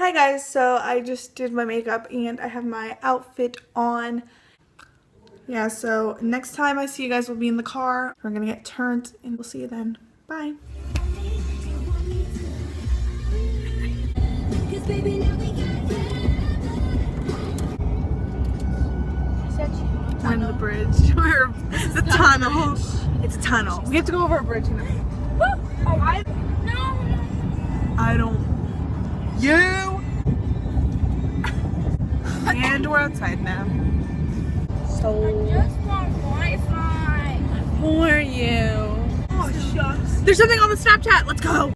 Hi guys, so I just did my makeup and I have my outfit on. Yeah, so next time I see you guys, we'll be in the car. We're gonna get turned and we'll see you then. Bye. We're in the bridge. It's a tunnel. It's a tunnel. We have to go over a bridge now. I don't. You. And we're outside now. So. I just want Wi-Fi. Who are you? Oh shucks. There's something on the Snapchat. Let's go.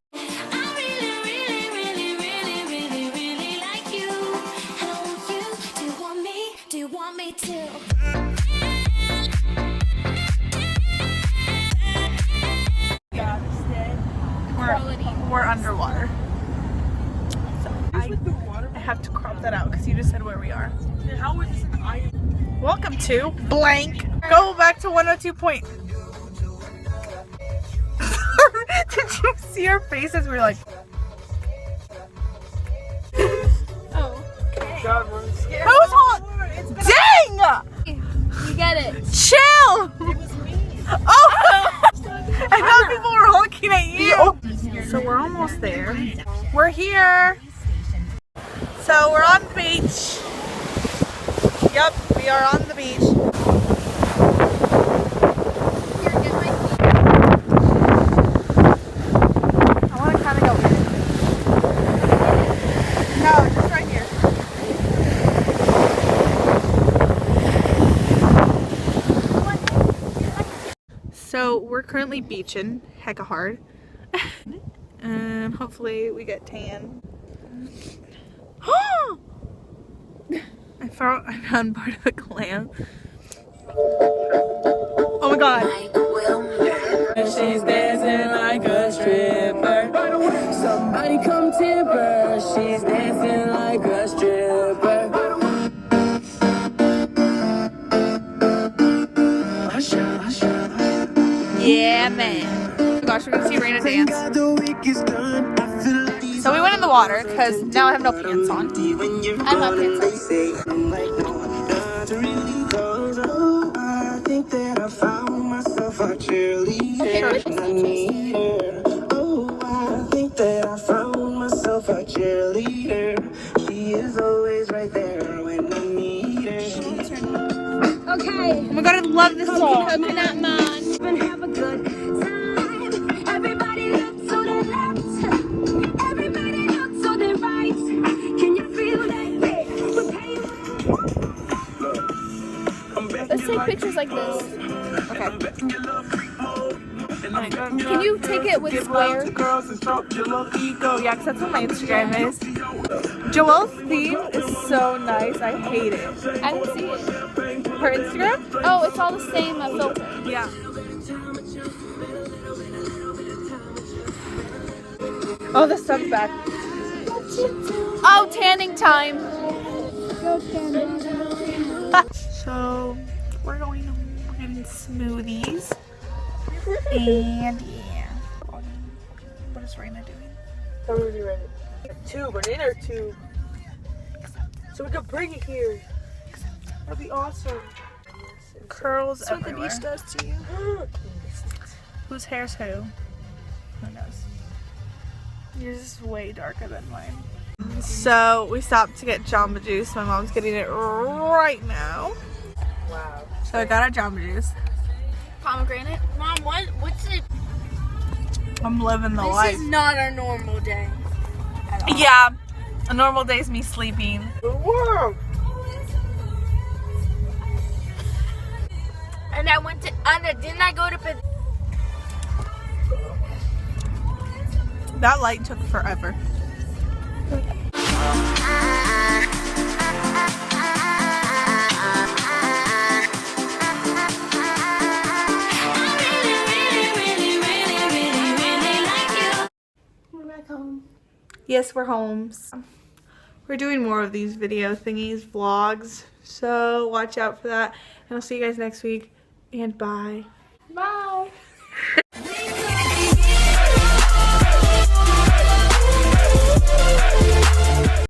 We're underwater. So I have to crop that out because you just said where we are. How is this an island? Welcome to blank. Go back to 102 point. Did you see our faces? We were like. Oh. Okay. God, we're scared. Who's on? Dang! You get it. Chill! It was me. Oh! I thought people were honking at you. So we're almost there. We're here. So we're on the beach. Yep, we are on the beach. Here, get my feet. I want to kind of go here. No, just right here. So we're currently beaching, hecka hard. Hopefully we get tan. I found part of a clam. Oh my god. She's dancing like a stripper. Somebody come tip her. She's dancing like a stripper. Yeah, man. Oh gosh, we're gonna see Raina dance. So we went in the water because now I have no pants on. I have pants on. I think that I found myself a cheerleader. Okay, put this in. Oh, I think that I found myself a cheerleader. She is always right there when I need her. Okay. Oh my god, I love this song. Coconut man. Have a good time. Everybody look to the left. Everybody look to the right. Can you feel that? Let's take pictures like this. Okay. Can you take it with square? Oh yeah, because that's what my Instagram is. Joelle's theme is so nice. I hate it. I don't see it. Her Instagram? Oh, it's all the same filter. Yeah. Oh, the sun's back. Oh, tanning time. Go tanning. So we're going home. We're getting smoothies. And yeah. What is Raina doing? Tell me when you're ready. A tube, an inner tube. So we could bring it here. That'd be awesome. Curls That's what the everywhere. beach does to you. Whose hair's who? Who knows? Yours is way darker than mine. So we stopped to get Jamba Juice. My mom's getting it right now. Wow. So I got our Jamba Juice. Pomegranate. Mom, what's it? I'm living the life. This is not our normal day. Yeah, a normal day is me sleeping. Wow. And I went to Andra. Didn't I go to? That light took forever. We're back home. Yes, we're home. We're doing more of these video thingies, vlogs. So watch out for that. And I'll see you guys next week. And bye. Bye.